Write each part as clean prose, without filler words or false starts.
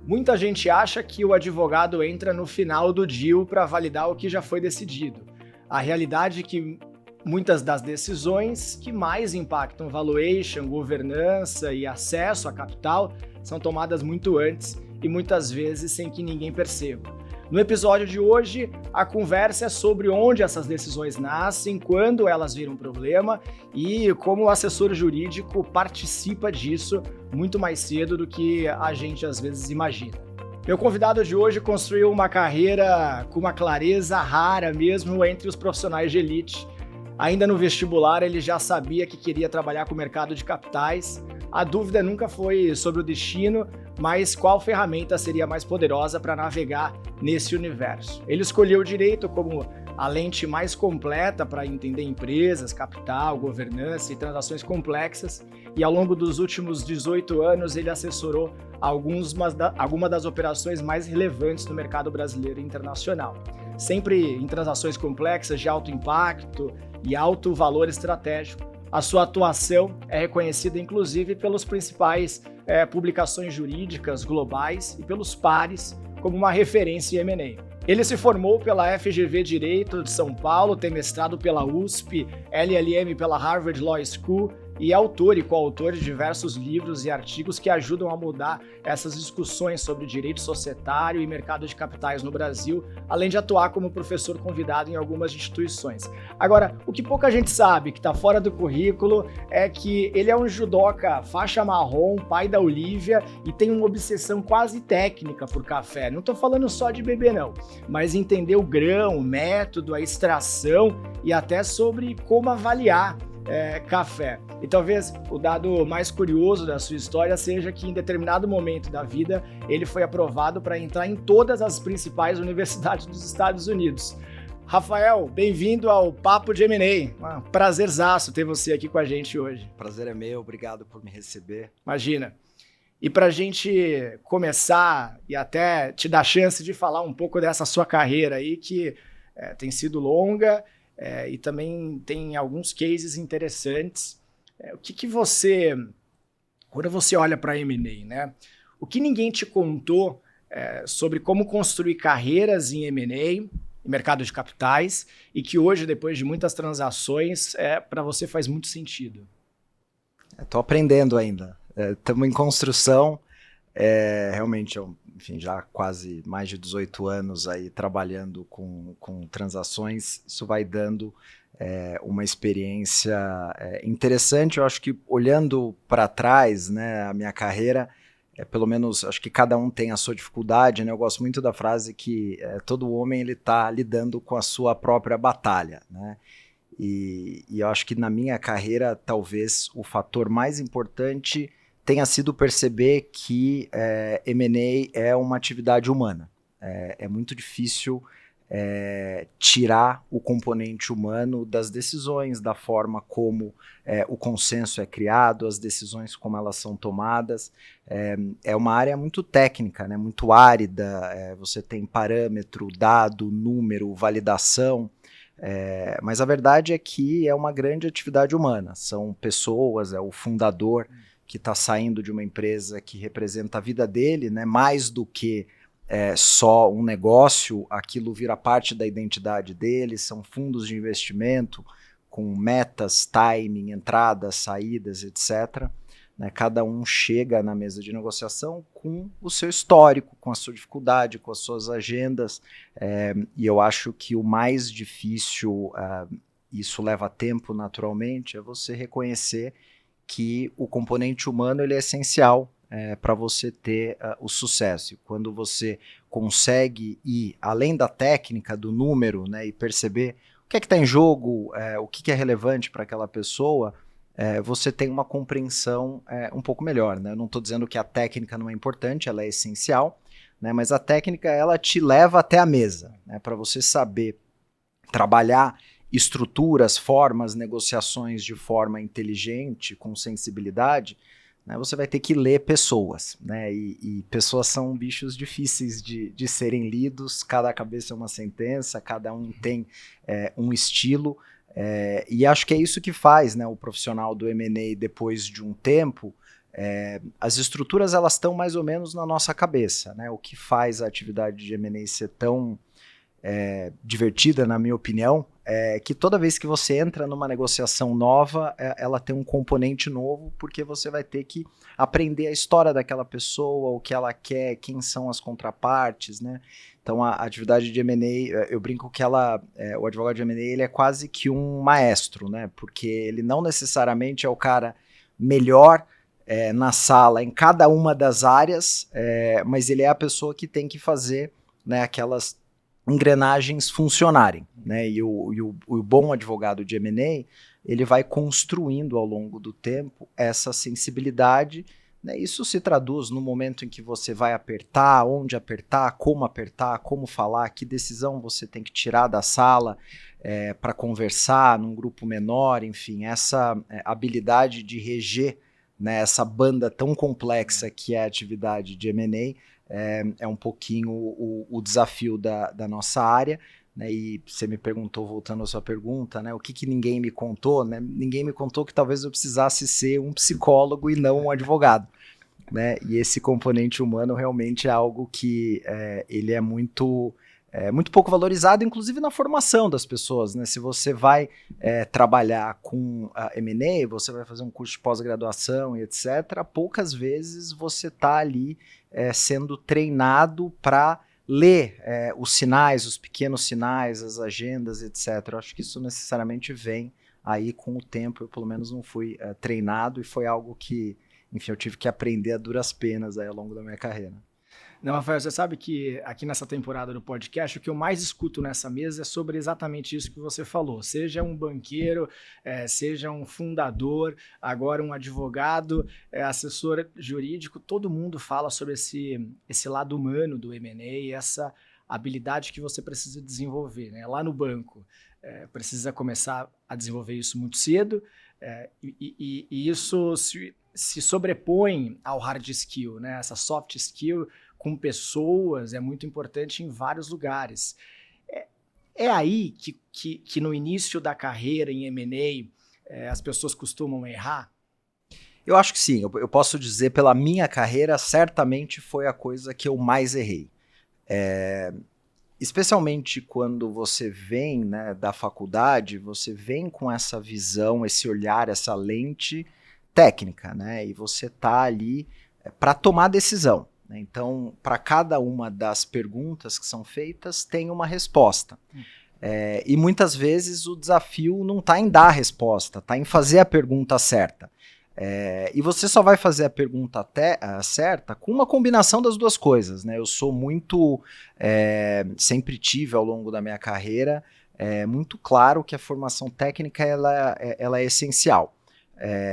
Muita gente acha que o advogado entra no final do deal para validar o que já foi decidido. A realidade é que muitas das decisões que mais impactam valuation, governança e acesso a capital são tomadas muito antes e muitas vezes sem que ninguém perceba. No episódio de hoje, a conversa é sobre onde essas decisões nascem, quando elas viram problema e como o assessor jurídico participa disso muito mais cedo do que a gente às vezes imagina. Meu convidado de hoje construiu uma carreira com uma clareza rara mesmo entre os profissionais de elite. Ainda no vestibular, ele já sabia que queria trabalhar com o mercado de capitais. A dúvida nunca foi sobre o destino, mas qual ferramenta seria mais poderosa para navegar nesse universo. Ele escolheu o direito como a lente mais completa para entender empresas, capital, governança e transações complexas, e ao longo dos últimos 18 anos ele assessorou algumas das operações mais relevantes no mercado brasileiro e internacional. Sempre em transações complexas de alto impacto e alto valor estratégico. A sua atuação é reconhecida inclusive pelas principais publicações jurídicas globais e pelos pares como uma referência em M&A. Ele se formou pela FGV Direito de São Paulo, tem mestrado pela USP, LLM pela Harvard Law School e é autor e coautor de diversos livros e artigos que ajudam a mudar essas discussões sobre direito societário e mercado de capitais no Brasil, além de atuar como professor convidado em algumas instituições. Agora, o que pouca gente sabe, que está fora do currículo, é que ele é um judoca faixa marrom, pai da Olivia, e tem uma obsessão quase técnica por café. Não estou falando só de beber não, mas entender o grão, o método, a extração e até sobre como avaliar café. E talvez o dado mais curioso da sua história seja que em determinado momento da vida ele foi aprovado para entrar em todas as principais universidades dos Estados Unidos. Rafael, bem-vindo ao Papo de M&A. Prazerzaço ter você aqui com a gente hoje. Prazer é meu, obrigado por me receber. Imagina. E para a gente começar e até te dar chance de falar um pouco dessa sua carreira aí, que tem sido longa, e também tem alguns cases interessantes. O que você, quando você olha para M&A, né? O que ninguém te contou sobre como construir carreiras em M&A, mercado de capitais, e que hoje, depois de muitas transações, para você faz muito sentido? Estou aprendendo ainda. Estamos em construção. Realmente, enfim, já quase mais de 18 anos aí trabalhando com transações, isso vai dando uma experiência interessante. Eu acho que olhando para trás, né, a minha carreira, pelo menos acho que cada um tem a sua dificuldade, né? Eu gosto muito da frase que todo homem ele está lidando com a sua própria batalha, né? E eu acho que na minha carreira talvez o fator mais importante tenha sido perceber que M&A é uma atividade humana. É muito difícil tirar o componente humano das decisões, da forma como o consenso é criado, as decisões como elas são tomadas. É uma área muito técnica, né, muito árida, você tem parâmetro, dado, número, validação, mas a verdade é que é uma grande atividade humana, são pessoas, é o fundador que está saindo de uma empresa que representa a vida dele, né, mais do que só um negócio, aquilo vira parte da identidade dele, são fundos de investimento com metas, timing, entradas, saídas, etc. Né, cada um chega na mesa de negociação com o seu histórico, com a sua dificuldade, com as suas agendas, e eu acho que o mais difícil, isso leva tempo naturalmente, é você reconhecer que o componente humano ele é essencial para você ter o sucesso. E quando você consegue ir além da técnica, do número, né, e perceber o que é que está em jogo, o que é relevante para aquela pessoa, você tem uma compreensão um pouco melhor. Né? Eu não estou dizendo que a técnica não é importante, ela é essencial, né, mas a técnica ela te leva até a mesa, né, para você saber trabalhar estruturas, formas, negociações de forma inteligente, com sensibilidade, né, você vai ter que ler pessoas, né, e pessoas são bichos difíceis de serem lidos, cada cabeça é uma sentença, cada um tem um estilo, e acho que é isso que faz, né, o profissional do M&A depois de um tempo As estruturas elas estão mais ou menos na nossa cabeça, né? O que faz a atividade de M&A ser tão divertida, na minha opinião, é que toda vez que você entra numa negociação nova, ela tem um componente novo, porque você vai ter que aprender a história daquela pessoa, o que ela quer, quem são as contrapartes, né? Então a atividade de M&A, eu brinco que o advogado de M&A ele é quase que um maestro, né? Porque ele não necessariamente é o cara melhor na sala em cada uma das áreas, mas ele é a pessoa que tem que fazer, né, aquelas engrenagens funcionarem, né? E o bom advogado de M&A, ele vai construindo ao longo do tempo essa sensibilidade, né? Isso se traduz no momento em que você vai apertar, onde apertar, como falar, que decisão você tem que tirar da sala para conversar num grupo menor, enfim, essa habilidade de reger, né, essa banda tão complexa que é a atividade de M&A, é um pouquinho o desafio da nossa área, né? E você me perguntou, voltando à sua pergunta, né, o que ninguém me contou, né? Ninguém me contou que talvez eu precisasse ser um psicólogo e não um advogado, né? E esse componente humano realmente é algo que ele é muito pouco valorizado, inclusive na formação das pessoas, né? Se você vai trabalhar com M&A, você vai fazer um curso de pós-graduação e etc., poucas vezes você está ali sendo treinado para ler os sinais, os pequenos sinais, as agendas, etc. Eu acho que isso necessariamente vem aí com o tempo. Eu, pelo menos, não fui treinado e foi algo que, enfim, eu tive que aprender a duras penas aí ao longo da minha carreira. Não, Rafael, você sabe que aqui nessa temporada do podcast, o que eu mais escuto nessa mesa é sobre exatamente isso que você falou. Seja um banqueiro, seja um fundador, agora um advogado, assessor jurídico, todo mundo fala sobre esse lado humano do M&A e essa habilidade que você precisa desenvolver, né? Lá no banco, precisa começar a desenvolver isso muito cedo, e isso se sobrepõe ao hard skill, né? Essa soft skill com pessoas é muito importante em vários lugares. É aí que no início da carreira em M&A as pessoas costumam errar? Eu acho que sim. Eu posso dizer, pela minha carreira, certamente foi a coisa que eu mais errei. Especialmente quando você vem, né, da faculdade, você vem com essa visão, esse olhar, essa lente técnica, né? E você está ali para tomar decisão. Então, para cada uma das perguntas que são feitas, tem uma resposta. E muitas vezes o desafio não está em dar a resposta, está em fazer a pergunta certa. E você só vai fazer a pergunta certa com uma combinação das duas coisas, né? Eu sou muito, sempre tive ao longo da minha carreira, muito claro que a formação técnica ela é essencial.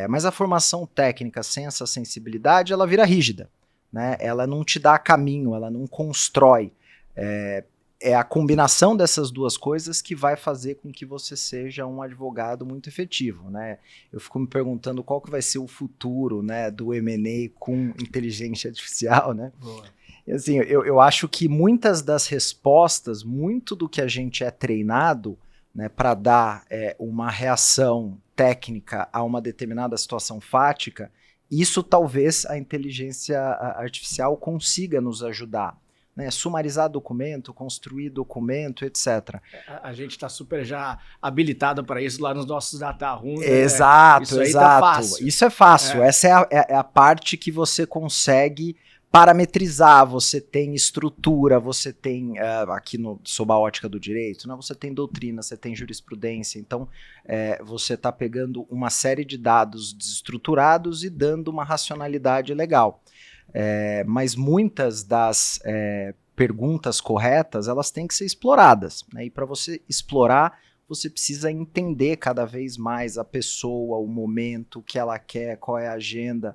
Mas a formação técnica sem essa sensibilidade, ela vira rígida. Né? Ela não te dá caminho, ela não constrói. É a combinação dessas duas coisas que vai fazer com que você seja um advogado muito efetivo. Né? Eu fico me perguntando qual que vai ser o futuro, né, do M&A com inteligência artificial. Né? Boa. E, assim, eu acho que muitas das respostas, muito do que a gente é treinado, né, para dar uma reação técnica a uma determinada situação fática, isso talvez a inteligência artificial consiga nos ajudar, né? Sumarizar documento, construir documento, etc. A gente está super já habilitado para isso lá nos nossos data rooms. Exato, isso aí exato. Tá fácil. Isso é fácil. Essa é a parte que você consegue parametrizar, você tem estrutura, você tem, aqui sob a ótica do direito, né, você tem doutrina, você tem jurisprudência, então você está pegando uma série de dados desestruturados e dando uma racionalidade legal. Mas muitas das perguntas corretas, elas têm que ser exploradas, né, e para você explorar, você precisa entender cada vez mais a pessoa, o momento, o que ela quer, qual é a agenda.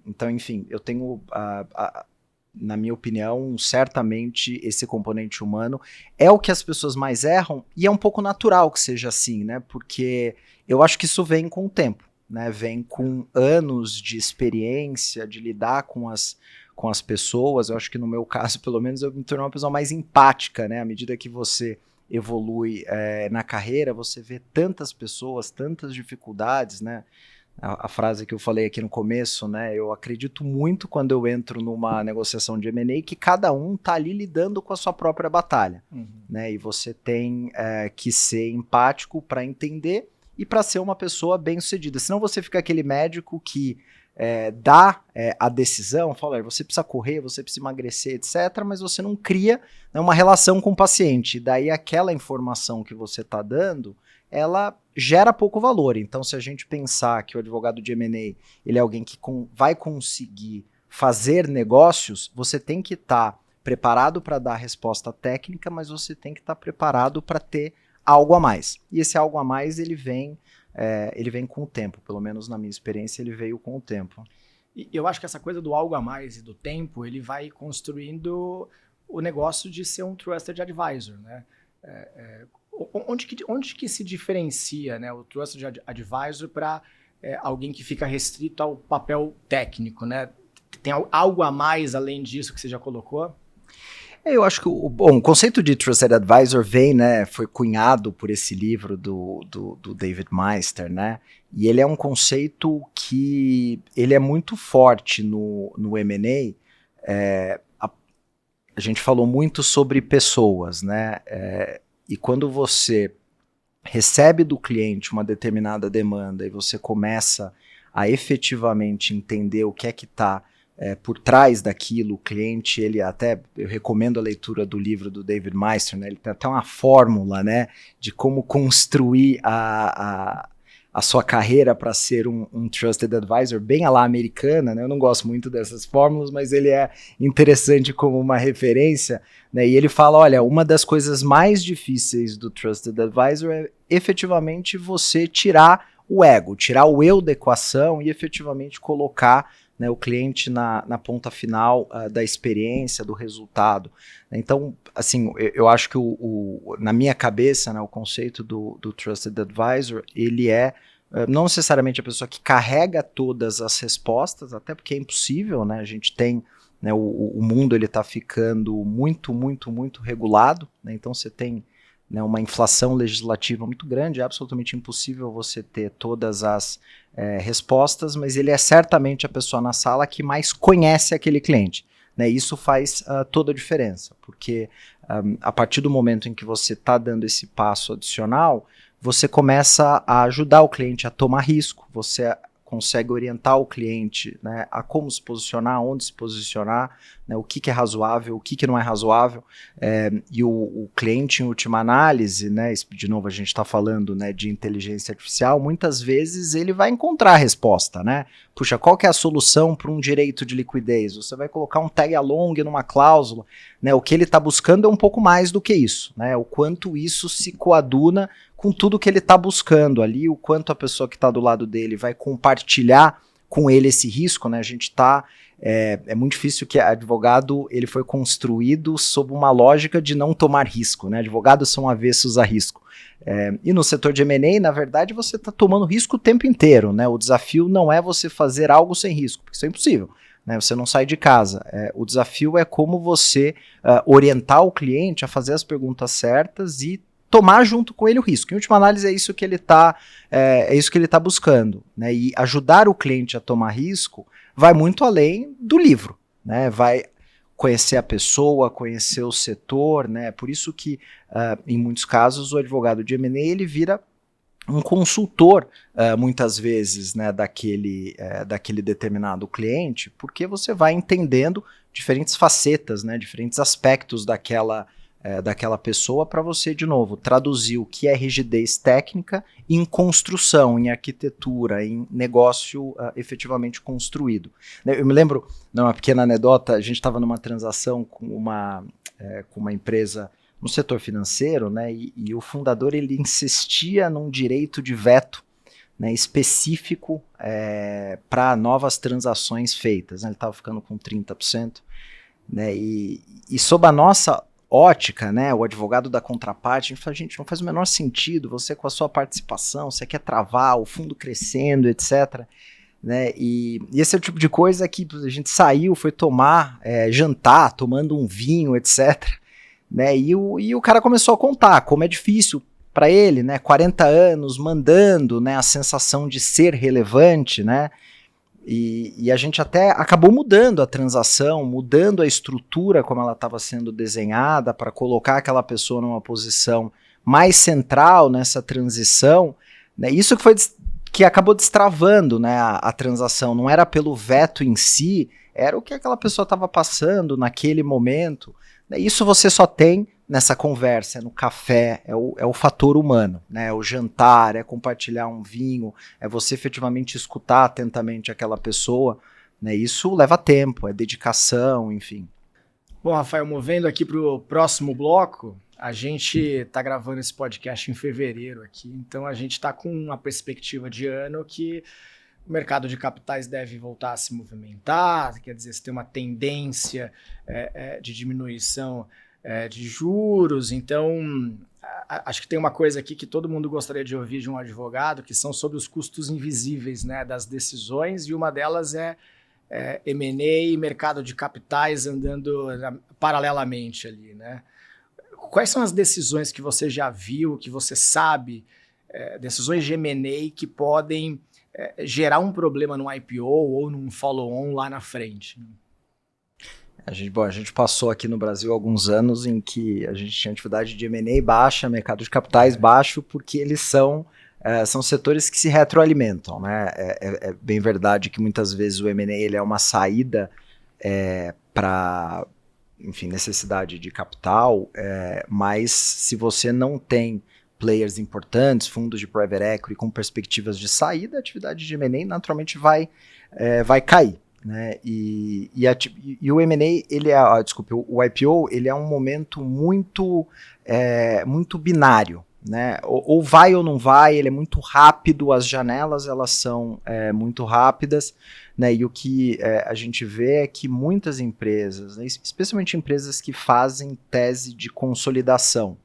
Então, enfim, eu tenho, na minha opinião, certamente esse componente humano é o que as pessoas mais erram, e é um pouco natural que seja assim, né? Porque eu acho que isso vem com o tempo, né? Vem com anos de experiência, de lidar com as pessoas. Eu acho que no meu caso, pelo menos, eu me tornei uma pessoa mais empática, né? À medida que você evolui na carreira, você vê tantas pessoas, tantas dificuldades, né? A frase que eu falei aqui no começo, né? Eu acredito muito quando eu entro numa negociação de M&A que cada um tá ali lidando com a sua própria batalha, né? E você tem que ser empático para entender e para ser uma pessoa bem-sucedida. Senão você fica aquele médico que dá a decisão, fala, você precisa correr, você precisa emagrecer, etc., mas você não cria, né, uma relação com o paciente. Daí aquela informação que você está dando, ela gera pouco valor. Então, se a gente pensar que o advogado de M&A ele é alguém que vai conseguir fazer negócios, você tem que estar preparado para dar a resposta técnica, mas você tem que estar preparado para ter algo a mais. E esse algo a mais, ele vem com o tempo, pelo menos na minha experiência, ele veio com o tempo. E eu acho que essa coisa do algo a mais e do tempo, ele vai construindo o negócio de ser um trusted advisor, né? Onde que se diferencia, né, o trusted advisor para alguém que fica restrito ao papel técnico, né? Tem algo a mais além disso que você já colocou? Eu acho que o conceito de Trusted Advisor foi cunhado por esse livro do David Meister, né? E ele é um conceito que ele é muito forte no M&A. A gente falou muito sobre pessoas, né? E quando você recebe do cliente uma determinada demanda e você começa a efetivamente entender o que é que está por trás daquilo, o cliente, eu recomendo a leitura do livro do David Meister, né? Ele tem até uma fórmula, né, de como construir a sua carreira para ser um Trusted Advisor, bem à la americana, né? Eu não gosto muito dessas fórmulas, mas ele é interessante como uma referência, né? E ele fala, olha, uma das coisas mais difíceis do Trusted Advisor é efetivamente você tirar o ego, tirar o eu da equação e efetivamente colocar, né, o cliente na ponta final da experiência, do resultado. Então, assim, eu acho que na minha cabeça, né, o conceito do Trusted Advisor, ele não necessariamente a pessoa que carrega todas as respostas, até porque é impossível, né? A gente tem, né, o mundo está ficando muito, muito, muito regulado, né? Então você tem, né, uma inflação legislativa muito grande, é absolutamente impossível você ter todas as respostas, mas ele é certamente a pessoa na sala que mais conhece aquele cliente, né? Isso faz toda a diferença, porque a partir do momento em que você está dando esse passo adicional, você começa a ajudar o cliente a tomar risco, você consegue orientar o cliente, né, a como se posicionar, onde se posicionar, né, o que é razoável, o que não é razoável, e o cliente, em última análise, né, de novo a gente está falando, né, de inteligência artificial, muitas vezes ele vai encontrar a resposta, né? Puxa, qual que é a solução para um direito de liquidez? Você vai colocar um tag along numa cláusula, né? O que ele está buscando é um pouco mais do que isso, né? O quanto isso se coaduna com tudo que ele está buscando ali, o quanto a pessoa que está do lado dele vai compartilhar com ele esse risco, né? A gente está... É muito difícil que advogado ele foi construído sob uma lógica de não tomar risco, né? Advogados são avessos a risco. E no setor de M&A, na verdade, você está tomando risco o tempo inteiro, né? O desafio não é você fazer algo sem risco, porque isso é impossível, né? Você não sai de casa. O desafio é como você orientar o cliente a fazer as perguntas certas e tomar junto com ele o risco. Em última análise, é isso que ele está buscando, né? E ajudar o cliente a tomar risco vai muito além do livro, né? Vai conhecer a pessoa, conhecer o setor, né? Por isso que, em muitos casos, o advogado de M&A ele vira um consultor, muitas vezes, né, daquele determinado cliente, porque você vai entendendo diferentes facetas, né, diferentes aspectos daquela pessoa para você, de novo, traduzir o que é rigidez técnica em construção, em arquitetura, em negócio efetivamente construído. Eu me lembro, uma pequena anedota, a gente estava numa transação com uma empresa no setor financeiro, né, e o fundador ele insistia num direito de veto, né, específico para novas transações feitas, né, ele estava ficando com 30%, né, e sob a nossa ótica, né, o advogado da contraparte, a gente fala, gente, não faz o menor sentido, você com a sua participação, você quer travar, o fundo crescendo, etc., né, e esse é o tipo de coisa que a gente saiu, foi tomar, jantar, tomando um vinho, etc., né, e o cara começou a contar como é difícil para ele, né, 40 anos mandando, né, a sensação de ser relevante, né, e a gente até acabou mudando a transação, mudando a estrutura como ela estava sendo desenhada para colocar aquela pessoa numa posição mais central nessa transição, né, isso que acabou destravando, né, a transação, não era pelo veto em si, era o que aquela pessoa estava passando naquele momento, né, isso você só tem nessa conversa, no café, é o fator humano, né? É o jantar, é compartilhar um vinho, é você efetivamente escutar atentamente aquela pessoa, né? Isso leva tempo, é dedicação, enfim. Bom, Rafael, movendo aqui para o próximo bloco, a gente está gravando esse podcast em fevereiro aqui, então a gente está com uma perspectiva de ano que o mercado de capitais deve voltar a se movimentar, quer dizer, se tem uma tendência de diminuição de juros, então acho que tem uma coisa aqui que todo mundo gostaria de ouvir de um advogado, que são sobre os custos invisíveis, né, das decisões, e uma delas é M&A e mercado de capitais andando paralelamente ali, né? Quais são as decisões que você já viu, que você sabe, decisões de M&A que podem gerar um problema no IPO ou num follow-on lá na frente? A gente passou aqui no Brasil alguns anos em que a gente tinha atividade de M&A baixa, mercado de capitais baixo, porque eles são setores que se retroalimentam, né? É bem verdade que muitas vezes o M&A ele é uma saída para, enfim, necessidade de capital, mas se você não tem players importantes, fundos de private equity com perspectivas de saída, a atividade de M&A naturalmente vai cair. Né? E o M&A, o IPO, ele é um momento muito binário, né? Ou vai ou não vai, ele é muito rápido, as janelas elas são muito rápidas, né? E o que a gente vê é que muitas empresas, né, especialmente empresas que fazem tese de consolidação,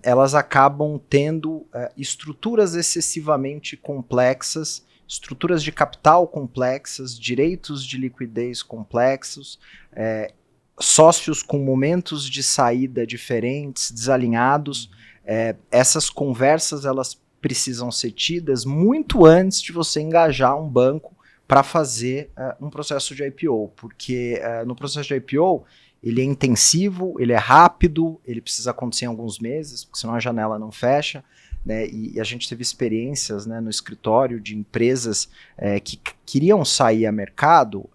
elas acabam tendo estruturas excessivamente complexas, estruturas de capital complexas, direitos de liquidez complexos, sócios com momentos de saída diferentes, desalinhados. Essas conversas elas precisam ser tidas muito antes de você engajar um banco para fazer um processo de IPO, porque no processo de IPO ele é intensivo, ele é rápido, ele precisa acontecer em alguns meses, porque senão a janela não fecha. Né, e a gente teve experiências, né, no escritório de empresas que queriam sair a mercado,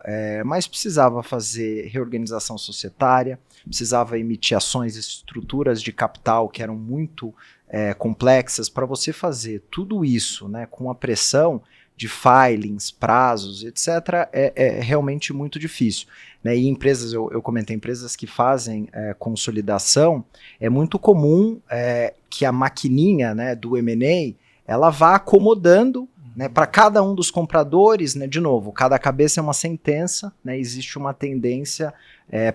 mas precisava fazer reorganização societária, precisava emitir ações e estruturas de capital que eram muito complexas. Para você fazer tudo isso, né, com a pressão de filings, prazos, etc., é realmente muito difícil. Né? E empresas, eu comentei, empresas que fazem consolidação, é muito comum que a maquininha, né, do M&A, ela vá acomodando, né, para cada um dos compradores, né, de novo, cada cabeça é uma sentença, né, existe uma tendência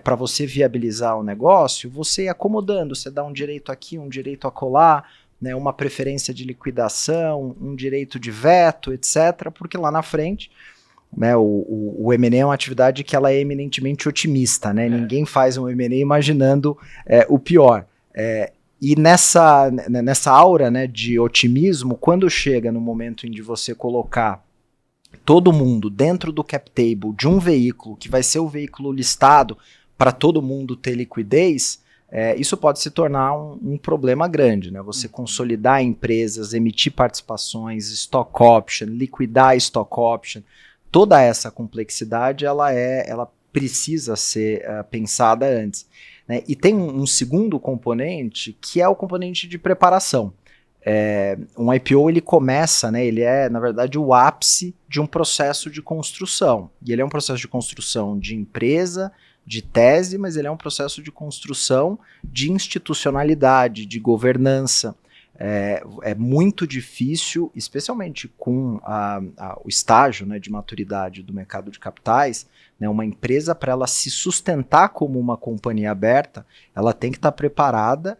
para você viabilizar o negócio, você ir acomodando, você dá um direito aqui, um direito acolá, né, uma preferência de liquidação, um direito de veto, etc., porque lá na frente, né, o M&A é uma atividade que ela é eminentemente otimista, né? Ninguém faz um M&A imaginando o pior. E nessa aura, né, de otimismo, quando chega no momento em de você colocar todo mundo dentro do cap table de um veículo, que vai ser o veículo listado para todo mundo ter liquidez, isso pode se tornar um problema grande, né? Você consolidar empresas, emitir participações, stock option, liquidar stock option, toda essa complexidade ela precisa ser pensada antes. Né? E tem um segundo componente, que é o componente de preparação. Um IPO ele começa, né, ele é, na verdade, o ápice de um processo de construção. E ele é um processo de construção de empresa, de tese, mas ele é um processo de construção de institucionalidade, de governança. É muito difícil, especialmente com o estágio, né, de maturidade do mercado de capitais, né, uma empresa, para ela se sustentar como uma companhia aberta, ela tem que estar preparada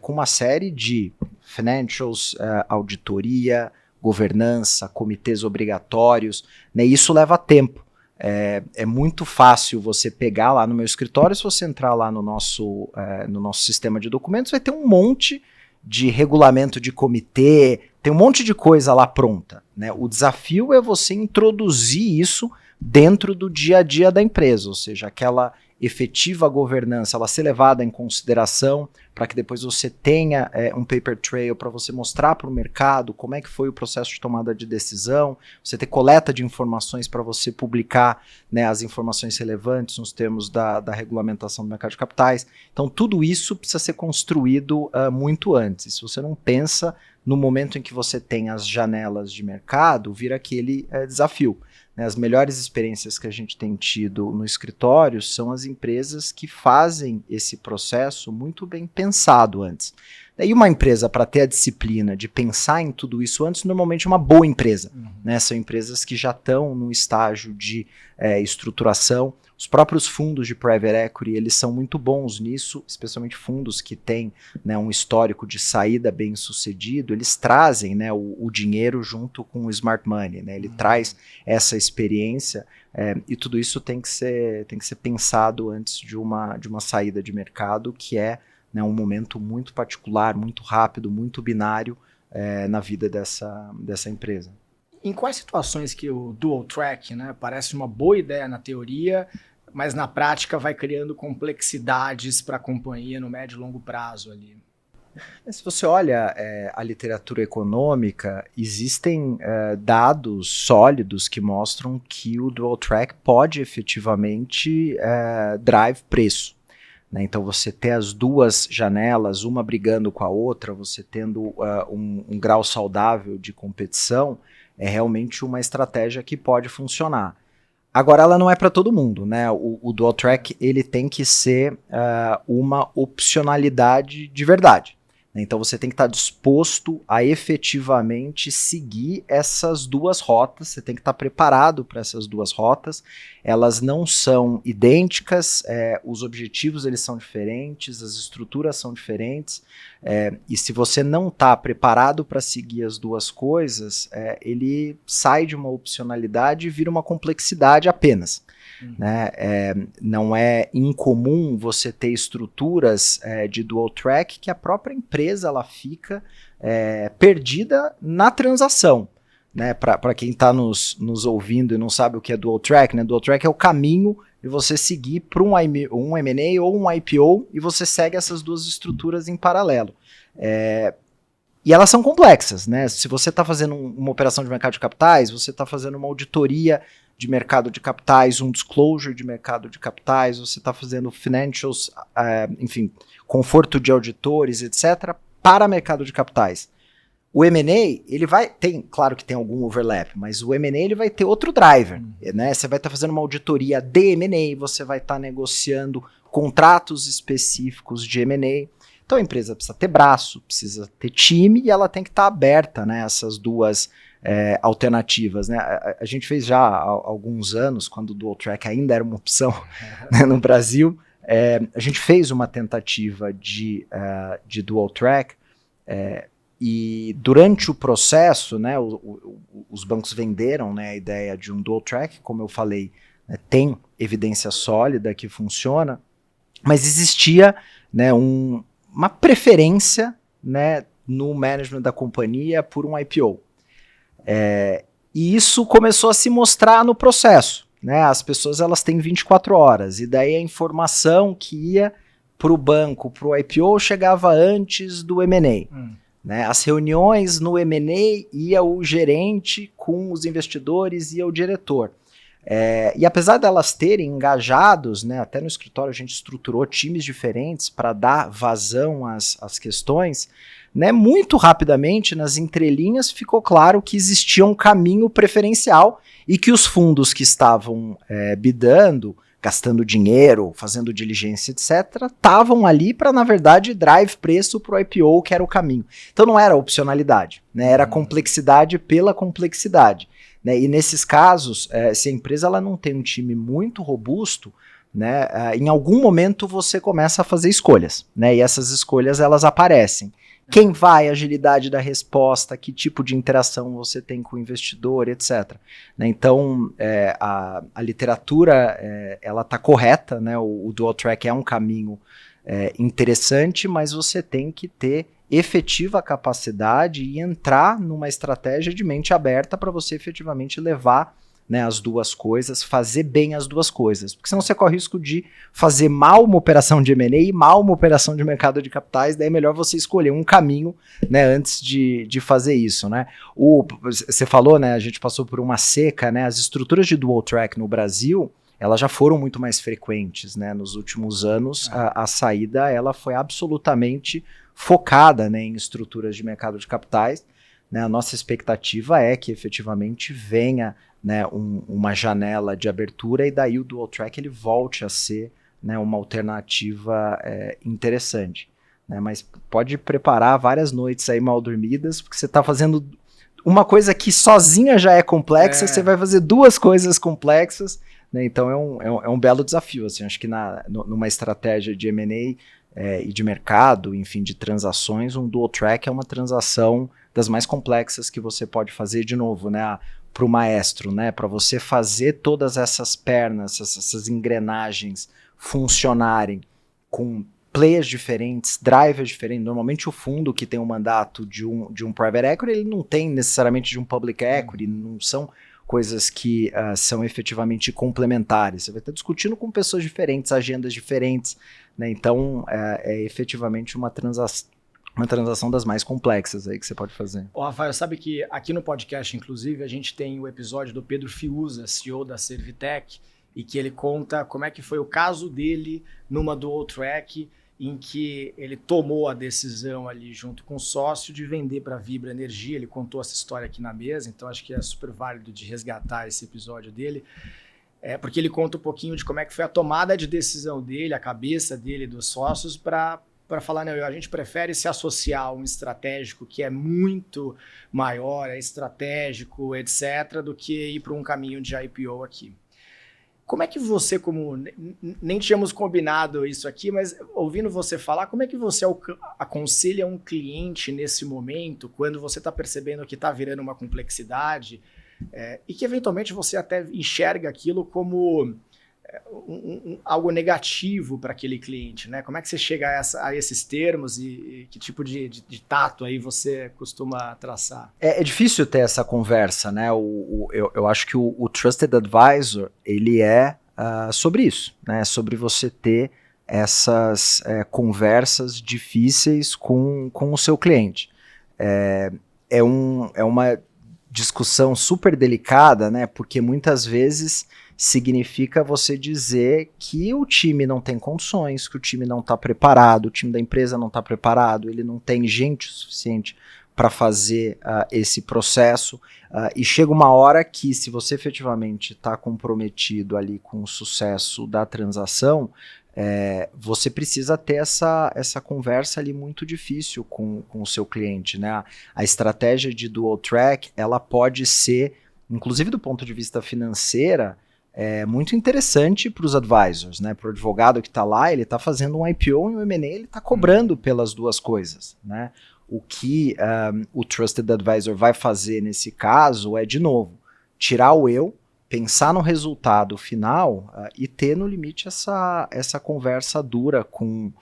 com uma série de financials, auditoria, governança, comitês obrigatórios, né, e isso leva tempo. É muito fácil você pegar lá no meu escritório, se você entrar lá no nosso sistema de documentos, vai ter um monte de regulamento de comitê, tem um monte de coisa lá pronta, né? O desafio é você introduzir isso dentro do dia a dia da empresa, ou seja, aquela efetiva governança, ela ser levada em consideração para que depois você tenha um paper trail para você mostrar para o mercado como é que foi o processo de tomada de decisão, você ter coleta de informações para você publicar, né, as informações relevantes nos termos da regulamentação do mercado de capitais. Então tudo isso precisa ser construído muito antes. Se você não pensa no momento em que você tem as janelas de mercado, vira aquele desafio. As melhores experiências que a gente tem tido no escritório são as empresas que fazem esse processo muito bem pensado antes. E uma empresa, para ter a disciplina de pensar em tudo isso antes, normalmente é uma boa empresa. Né? São empresas que já estão no estágio de estruturação. Os próprios fundos de private equity, eles são muito bons nisso, especialmente fundos que têm, né, um histórico de saída bem sucedido, eles trazem, né, o dinheiro junto com o smart money, né, ele traz essa experiência e tudo isso tem que ser pensado antes de uma saída de mercado, que é, né, um momento muito particular, muito rápido, muito binário na vida dessa empresa. Em quais situações que o dual track, né, parece uma boa ideia na teoria, mas na prática vai criando complexidades para a companhia no médio e longo prazo ali? Se você olha a literatura econômica, existem dados sólidos que mostram que o dual track pode efetivamente drive preço. Né? Então você ter as duas janelas, uma brigando com a outra, você tendo um grau saudável de competição, é realmente uma estratégia que pode funcionar. Agora, ela não é para todo mundo, né? O dual track, ele tem que ser uma opcionalidade de verdade. Então, você tem que estar disposto a efetivamente seguir essas duas rotas, você tem que estar preparado para essas duas rotas. Elas não são idênticas, os objetivos eles são diferentes, as estruturas são diferentes, e se você não está preparado para seguir as duas coisas, ele sai de uma opcionalidade e vira uma complexidade apenas. Né? Não é incomum você ter estruturas de dual track que a própria empresa ela fica perdida na transação. Né? Para quem está nos ouvindo e não sabe o que é dual track, né? Dual track é o caminho de você seguir para um M&A ou um IPO e você segue essas duas estruturas em paralelo. E elas são complexas. Né? Se você está fazendo uma operação de mercado de capitais, você está fazendo uma auditoria de mercado de capitais, um disclosure de mercado de capitais, você está fazendo financials, enfim, conforto de auditores, etc., para mercado de capitais. O M&A, ele claro que tem algum overlap, mas o M&A ele vai ter outro driver, né? Você vai estar fazendo uma auditoria de M&A, você vai estar negociando contratos específicos de M&A. Então a empresa precisa ter braço, precisa ter time e ela tem que estar aberta, né, essas duas alternativas. Né? A gente fez já há alguns anos, quando o dual track ainda era uma opção né, no Brasil, a gente fez uma tentativa de dual track e durante o processo, né, os bancos venderam, né, a ideia de um dual track, como eu falei, né, tem evidência sólida que funciona, mas existia, né, uma preferência, né, no management da companhia por um IPO. E isso começou a se mostrar no processo. Né? As pessoas elas têm 24 horas, e daí a informação que ia para o banco, para o IPO, chegava antes do M&A. Né? As reuniões no M&A ia o gerente com os investidores, ia o diretor. E apesar delas terem engajados, né, até no escritório a gente estruturou times diferentes para dar vazão às questões, né, muito rapidamente nas entrelinhas ficou claro que existia um caminho preferencial e que os fundos que estavam bidando, gastando dinheiro, fazendo diligência, etc., estavam ali para, na verdade, drive preço para o IPO, que era o caminho. Então não era opcionalidade, né, era complexidade pela complexidade. Né, e nesses casos, se a empresa ela não tem um time muito robusto, né, em algum momento você começa a fazer escolhas, né, e essas escolhas elas aparecem. Quem vai, a agilidade da resposta, que tipo de interação você tem com o investidor, etc. Né, então, a literatura ela está correta, né, o dual track é um caminho interessante, mas você tem que ter efetiva capacidade e entrar numa estratégia de mente aberta para você efetivamente levar, né, as duas coisas, fazer bem as duas coisas. Porque senão você corre o risco de fazer mal uma operação de M&A e mal uma operação de mercado de capitais, daí é melhor você escolher um caminho, né, antes de fazer isso, né. Você falou, né, a gente passou por uma seca, né, as estruturas de dual track no Brasil, elas já foram muito mais frequentes, né, nos últimos anos, a saída ela foi absolutamente focada, né, em estruturas de mercado de capitais, né, a nossa expectativa é que efetivamente venha, né, uma janela de abertura e daí o dual track ele volte a ser, né, uma alternativa interessante, né, mas pode preparar várias noites aí mal dormidas, porque você está fazendo uma coisa que sozinha já é complexa, você vai fazer duas coisas complexas, né, então é um belo desafio, assim, acho que numa estratégia de M&A e de mercado, enfim, de transações, um dual track é uma transação das mais complexas que você pode fazer, de novo, né, para o maestro, né, para você fazer todas essas pernas, essas engrenagens funcionarem com players diferentes, drivers diferentes. Normalmente o fundo que tem um mandato de um private equity, ele não tem necessariamente de um public equity, não são coisas que são efetivamente complementares. Você vai estar discutindo com pessoas diferentes, agendas diferentes, né, então é efetivamente uma transação das mais complexas aí que você pode fazer. Ô, Rafael, sabe que aqui no podcast, inclusive, a gente tem o episódio do Pedro Fiuza, CEO da Servitec, e que ele conta como é que foi o caso dele numa dual track, em que ele tomou a decisão ali junto com o sócio de vender para a Vibra Energia. Ele contou essa história aqui na mesa, então acho que é super válido de resgatar esse episódio dele. Porque ele conta um pouquinho de como é que foi a tomada de decisão dele, a cabeça dele, dos sócios, para falar, não, a gente prefere se associar a um estratégico que é muito maior, é estratégico, etc., do que ir para um caminho de IPO aqui. Como é que você, nem tínhamos combinado isso aqui, mas ouvindo você falar, como é que você aconselha um cliente nesse momento, quando você está percebendo que está virando uma complexidade, e que eventualmente você até enxerga aquilo como algo negativo para aquele cliente, né? Como é que você chega a esses termos e que tipo de tato aí você costuma traçar? É difícil ter essa conversa, né? Eu acho que o Trusted Advisor, ele é sobre isso, né? Sobre você ter essas conversas difíceis com o seu cliente. É uma discussão super delicada, né? Porque muitas vezes significa você dizer que o time não tem condições, que o time não está preparado, o time da empresa não está preparado, ele não tem gente o suficiente para fazer esse processo, e chega uma hora que, se você efetivamente está comprometido ali com o sucesso da transação, você precisa ter essa conversa ali muito difícil com o seu cliente, né? A estratégia de dual track, ela pode ser, inclusive do ponto de vista financeiro, muito interessante para os advisors, né? Para o advogado que está lá, ele está fazendo um IPO e um M&A, ele está cobrando pelas duas coisas, né? O que o Trusted Advisor vai fazer nesse caso é, de novo, tirar o eu, pensar no resultado final e ter, no limite, essa conversa dura com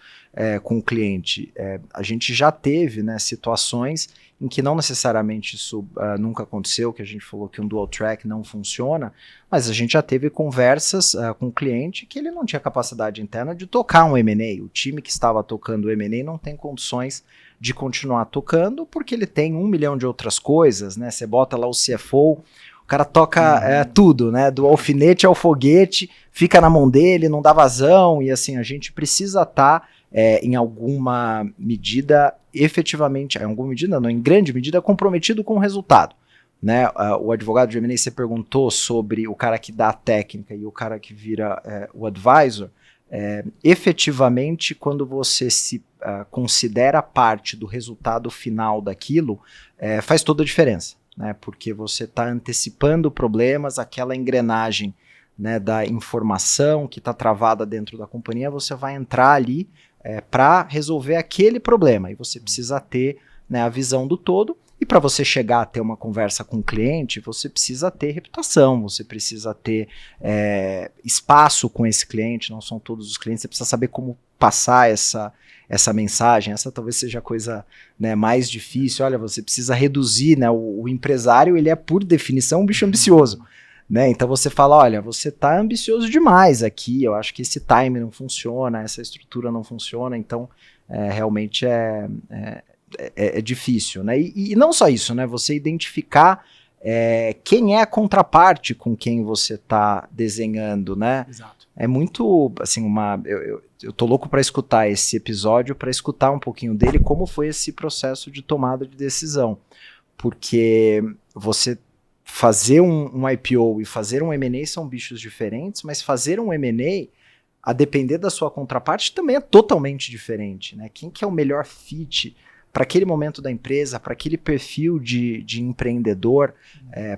o cliente. A gente já teve, né, situações em que não necessariamente isso nunca aconteceu, que a gente falou que um dual track não funciona, mas a gente já teve conversas com o cliente que ele não tinha capacidade interna de tocar um M&A. O time que estava tocando o M&A não tem condições de continuar tocando porque ele tem 1 milhão de outras coisas, né? Você bota lá o CFO, o cara toca tudo, né? Do alfinete ao foguete, fica na mão dele, não dá vazão, e assim, a gente precisa estar em alguma medida, efetivamente, em grande medida, comprometido com o resultado, né? O advogado de M&A, você perguntou sobre o cara que dá a técnica e o cara que vira o advisor. Efetivamente, quando você se considera parte do resultado final daquilo, faz toda a diferença, né? Porque você está antecipando problemas, aquela engrenagem, né, da informação que está travada dentro da companhia, você vai entrar ali para resolver aquele problema, e você precisa ter, né, a visão do todo. E para você chegar a ter uma conversa com o cliente, você precisa ter reputação, você precisa ter espaço com esse cliente, não são todos os clientes, você precisa saber como passar essa essa mensagem. Essa talvez seja a coisa, né, mais difícil. Olha, você precisa reduzir, né, o empresário, ele é por definição um bicho ambicioso, né? Então você fala, olha, você está ambicioso demais aqui, eu acho que esse time não funciona, essa estrutura não funciona, então realmente é difícil, né? E não só isso, né? Você identificar quem é a contraparte com quem você está desenhando, né? Exato. É muito, assim, eu tô louco para escutar esse episódio, para escutar um pouquinho dele, como foi esse processo de tomada de decisão, porque você fazer um IPO e fazer um M&A são bichos diferentes, mas fazer um M&A, a depender da sua contraparte, também é totalmente diferente, né? Quem que é o melhor fit para aquele momento da empresa, para aquele perfil de empreendedor,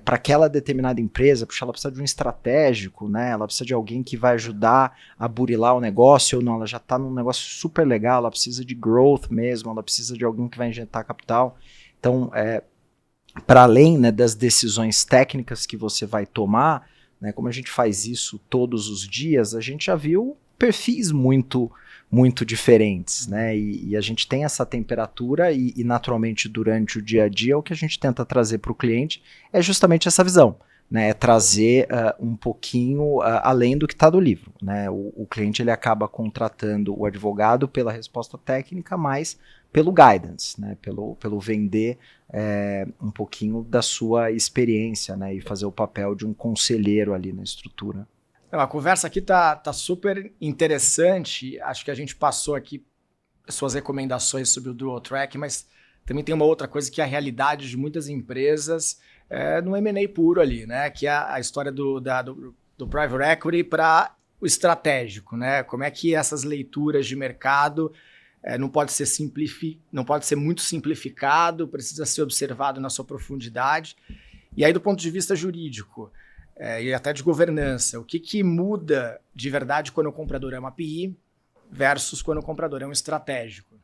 para aquela determinada empresa, puxa, ela precisa de um estratégico, né? Ela precisa de alguém que vai ajudar a burilar o negócio, ou não, ela já está num negócio super legal, ela precisa de growth mesmo, ela precisa de alguém que vai injetar capital. Então, para além, né, das decisões técnicas que você vai tomar, né, como a gente faz isso todos os dias, a gente já viu perfis muito diferentes, né? E a gente tem essa temperatura e naturalmente durante o dia a dia o que a gente tenta trazer para o cliente é justamente essa visão, né? É trazer um pouquinho além do que está no livro, né? O cliente ele acaba contratando o advogado pela resposta técnica, mas pelo guidance, né? Pelo vender um pouquinho da sua experiência, né? E fazer o papel de um conselheiro ali na estrutura. A conversa aqui tá super interessante. Acho que a gente passou aqui suas recomendações sobre o Dual Track, mas também tem uma outra coisa que é a realidade de muitas empresas no M&A puro ali, né? Que é a história do private equity para o estratégico, né? Como é que essas leituras de mercado não pode ser muito simplificado, precisa ser observado na sua profundidade. E aí, do ponto de vista jurídico, e até de governança, o que muda de verdade quando o comprador é uma PI versus quando o comprador é um estratégico?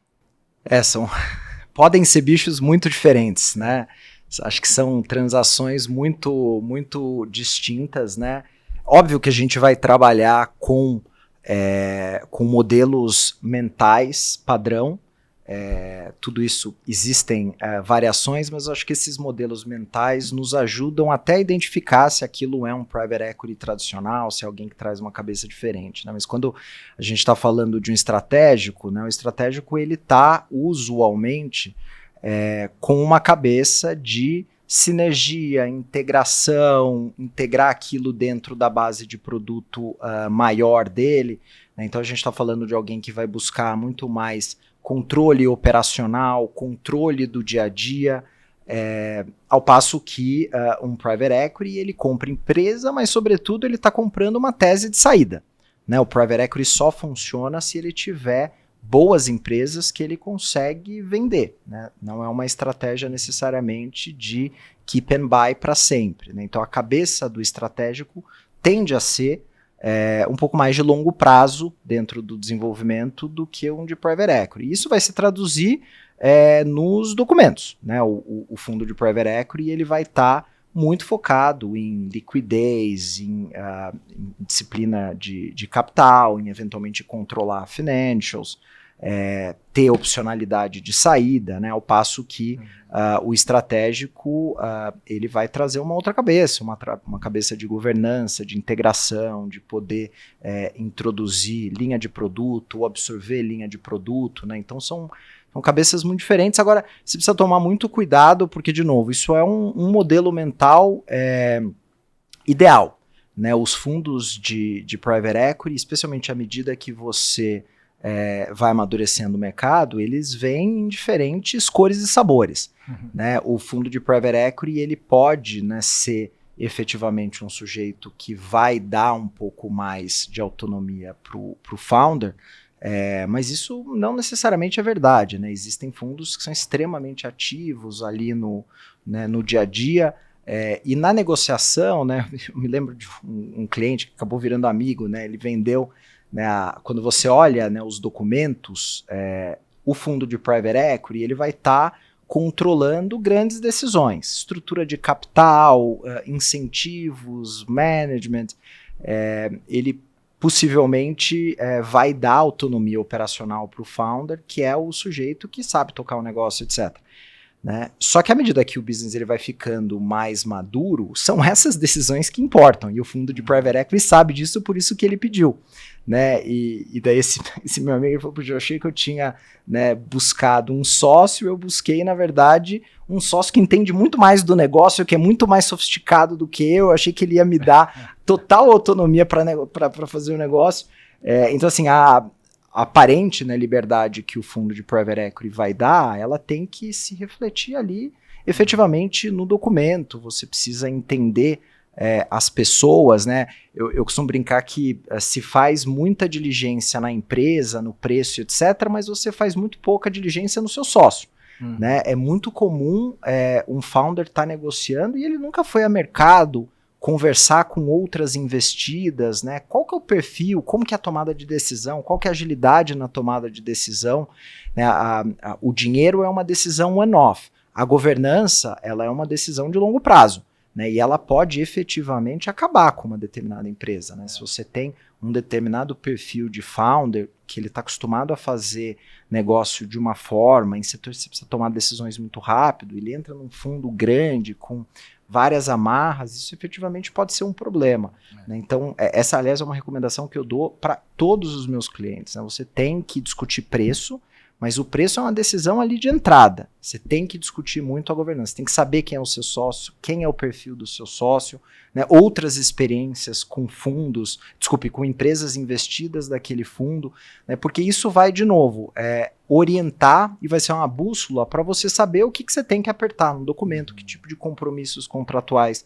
Podem ser bichos muito diferentes, né? Acho que são transações muito distintas, né? Óbvio que a gente vai trabalhar com modelos mentais padrão. Tudo isso, existem variações, mas eu acho que esses modelos mentais nos ajudam até a identificar se aquilo é um private equity tradicional, se é alguém que traz uma cabeça diferente, né? Mas quando a gente está falando de um estratégico, né, o estratégico ele está usualmente com uma cabeça de sinergia, integração, integrar aquilo dentro da base de produto maior dele, né? Então a gente está falando de alguém que vai buscar muito mais controle operacional, controle do dia a dia, ao passo que um private equity ele compra empresa, mas sobretudo ele está comprando uma tese de saída, né? O private equity só funciona se ele tiver boas empresas que ele consegue vender, né? Não é uma estratégia necessariamente de keep and buy para sempre, né? Então a cabeça do estratégico tende a ser um pouco mais de longo prazo dentro do desenvolvimento do que um de private equity. E isso vai se traduzir nos documentos, né? O fundo de private equity ele vai estar muito focado em liquidez, em disciplina de capital, em eventualmente controlar financials, ter opcionalidade de saída, né? Ao passo que o estratégico ele vai trazer uma outra cabeça, uma cabeça de governança, de integração, de poder introduzir linha de produto ou absorver linha de produto, né? Então são cabeças muito diferentes. Agora, você precisa tomar muito cuidado, porque, de novo, isso é um modelo mental ideal, né? Os fundos de private equity, especialmente à medida que você vai amadurecendo o mercado, eles vêm em diferentes cores e sabores. Né? O fundo de private equity ele pode, né, ser efetivamente um sujeito que vai dar um pouco mais de autonomia para o founder, mas isso não necessariamente é verdade, né? Existem fundos que são extremamente ativos ali no dia a dia, e na negociação, né, eu me lembro de um cliente que acabou virando amigo, né, ele vendeu, né, quando você olha, né, os documentos, o fundo de private equity ele vai estar controlando grandes decisões, estrutura de capital, incentivos, management, ele possivelmente vai dar autonomia operacional para o founder, que é o sujeito que sabe tocar o negócio, etc. Né? Só que à medida que o business ele vai ficando mais maduro, são essas decisões que importam, e o fundo de private equity sabe disso, por isso que ele pediu. Né? E daí esse meu amigo falou, eu achei que eu tinha, né, buscado um sócio, eu busquei, na verdade, um sócio que entende muito mais do negócio, que é muito mais sofisticado do que eu achei que ele ia me dar total autonomia para fazer o negócio. Então, assim, a aparente, né, liberdade que o fundo de private equity vai dar, ela tem que se refletir ali efetivamente no documento. Você precisa entender as pessoas, né? Eu costumo brincar que se faz muita diligência na empresa, no preço, etc., mas você faz muito pouca diligência no seu sócio. Né? É muito comum um founder estar negociando e ele nunca foi a mercado conversar com outras investidas, né? Qual que é o perfil, como que é a tomada de decisão, qual que é a agilidade na tomada de decisão, né? O dinheiro é uma decisão one-off, a governança ela é uma decisão de longo prazo, né? E ela pode efetivamente acabar com uma determinada empresa, né? Se você tem um determinado perfil de founder que ele está acostumado a fazer negócio de uma forma, em setor você precisa tomar decisões muito rápido, ele entra num fundo grande com várias amarras, isso efetivamente pode ser um problema. Né? Então, essa, aliás, é uma recomendação que eu dou para todos os meus clientes. Né? Você tem que discutir preço, mas o preço é uma decisão ali de entrada. Você tem que discutir muito a governança, tem que saber quem é o seu sócio, quem é o perfil do seu sócio, né? Outras experiências com fundos, com empresas investidas daquele fundo, né? Porque isso vai, de novo, orientar e vai ser uma bússola para você saber o que você tem que apertar no documento, que tipo de compromissos contratuais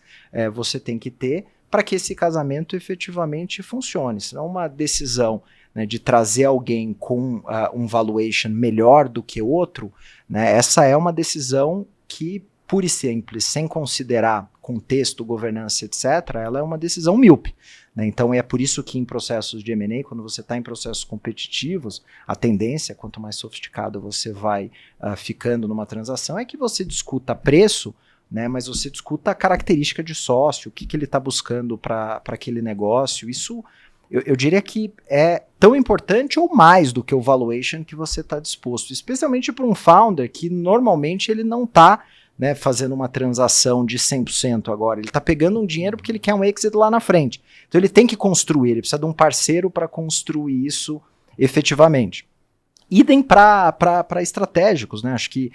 você tem que ter para que esse casamento efetivamente funcione. Se não é uma decisão, né, de trazer alguém com um valuation melhor do que outro, né, essa é uma decisão que, pura e simples, sem considerar contexto, governança, etc., ela é uma decisão míope. Né? Então é por isso que em processos de M&A, quando você está em processos competitivos, a tendência, quanto mais sofisticado você vai ficando numa transação, é que você discuta preço, né, mas você discuta a característica de sócio, o que ele está buscando para aquele negócio. Isso eu diria que é tão importante ou mais do que o valuation que você está disposto, especialmente para um founder que normalmente ele não está, né, fazendo uma transação de 100% agora, ele está pegando um dinheiro porque ele quer um exit lá na frente. Então ele tem que construir, ele precisa de um parceiro para construir isso efetivamente. Idem para estratégicos, né? Acho que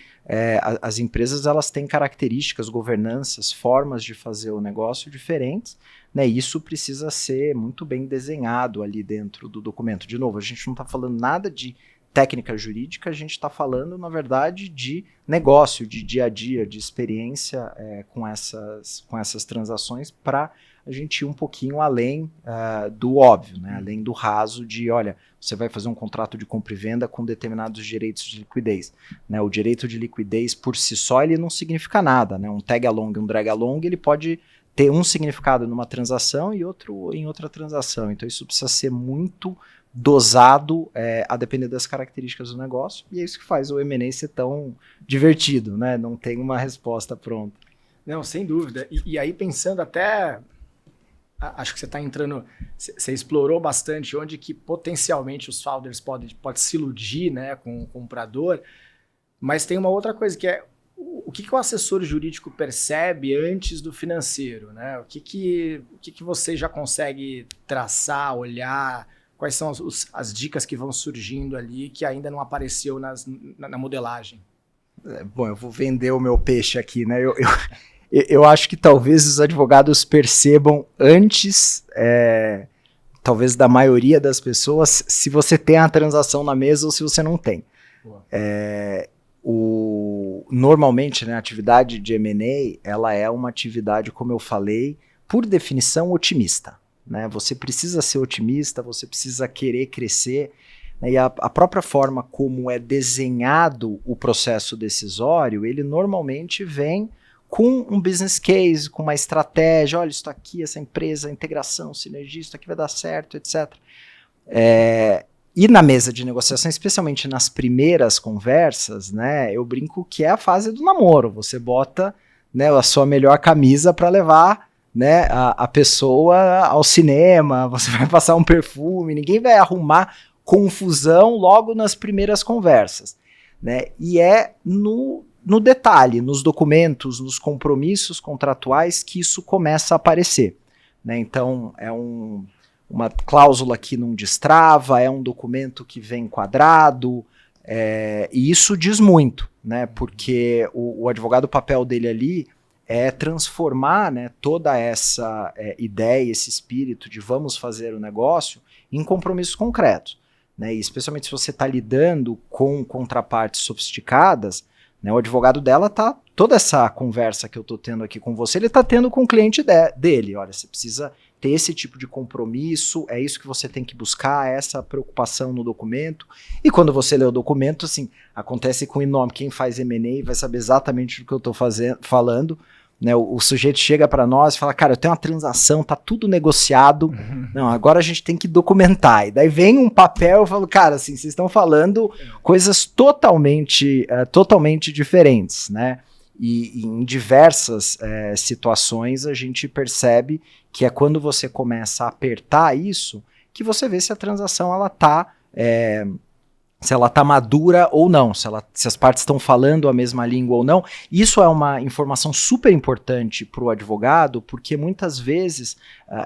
as empresas elas têm características, governanças, formas de fazer o negócio diferentes, né? Isso precisa ser muito bem desenhado ali dentro do documento. De novo, a gente não está falando nada de técnica jurídica, a gente está falando, na verdade, de negócio, de dia a dia, de experiência com essas transações para a gente ir um pouquinho além do óbvio, né? Além do raso de, olha, você vai fazer um contrato de compra e venda com determinados direitos de liquidez. Né? O direito de liquidez, por si só, ele não significa nada. Né? Um tag-along e um drag-along, ele pode ter um significado numa transação e outro em outra transação. Então, isso precisa ser muito dosado a depender das características do negócio, e é isso que faz o M&A ser tão divertido, né? Não tem uma resposta pronta. Não, sem dúvida. E aí, pensando até... Acho que você está entrando, você explorou bastante onde que potencialmente os founders podem se iludir, né, com o comprador, mas tem uma outra coisa que é o que o assessor jurídico percebe antes do financeiro, né? O que você já consegue traçar, olhar, quais são as dicas que vão surgindo ali que ainda não apareceu na modelagem? Bom, eu vou vender o meu peixe aqui, né? Eu acho que talvez os advogados percebam antes, talvez da maioria das pessoas, se você tem a transação na mesa ou se você não tem. Normalmente, né, a atividade de M&A, ela é uma atividade, como eu falei, por definição otimista. Né? Você precisa ser otimista, você precisa querer crescer, né? E a própria forma como é desenhado o processo decisório, ele normalmente vem com um business case, com uma estratégia, olha, isso aqui, essa empresa, integração, sinergia, isso aqui vai dar certo, etc. E na mesa de negociação, especialmente nas primeiras conversas, né, eu brinco que é a fase do namoro. Você bota, né, a sua melhor camisa para levar, né, a pessoa ao cinema, você vai passar um perfume, ninguém vai arrumar confusão logo nas primeiras conversas, né? E é no detalhe, nos documentos, nos compromissos contratuais que isso começa a aparecer, né? Então, é uma cláusula que não destrava, é um documento que vem quadrado, e isso diz muito, né? Porque o advogado, o papel dele ali é transformar, né, toda essa ideia, esse espírito de vamos fazer o negócio em compromissos concretos, né? E especialmente se você está lidando com contrapartes sofisticadas, né, o advogado dela tá, toda essa conversa que eu estou tendo aqui com você, ele está tendo com o cliente dele. Olha, você precisa ter esse tipo de compromisso, é isso que você tem que buscar, essa preocupação no documento. E quando você lê o documento, assim, acontece com o nome, quem faz M&A vai saber exatamente do que eu estou falando, né? O sujeito chega para nós e fala, cara, eu tenho uma transação, tá tudo negociado, não, agora a gente tem que documentar. E daí vem um papel, eu falo, cara, assim, vocês estão falando coisas totalmente diferentes, né? E em diversas situações a gente percebe que é quando você começa a apertar isso que você vê se a transação ela tá madura ou não, se as partes estão falando a mesma língua ou não. Isso é uma informação super importante para o advogado, porque muitas vezes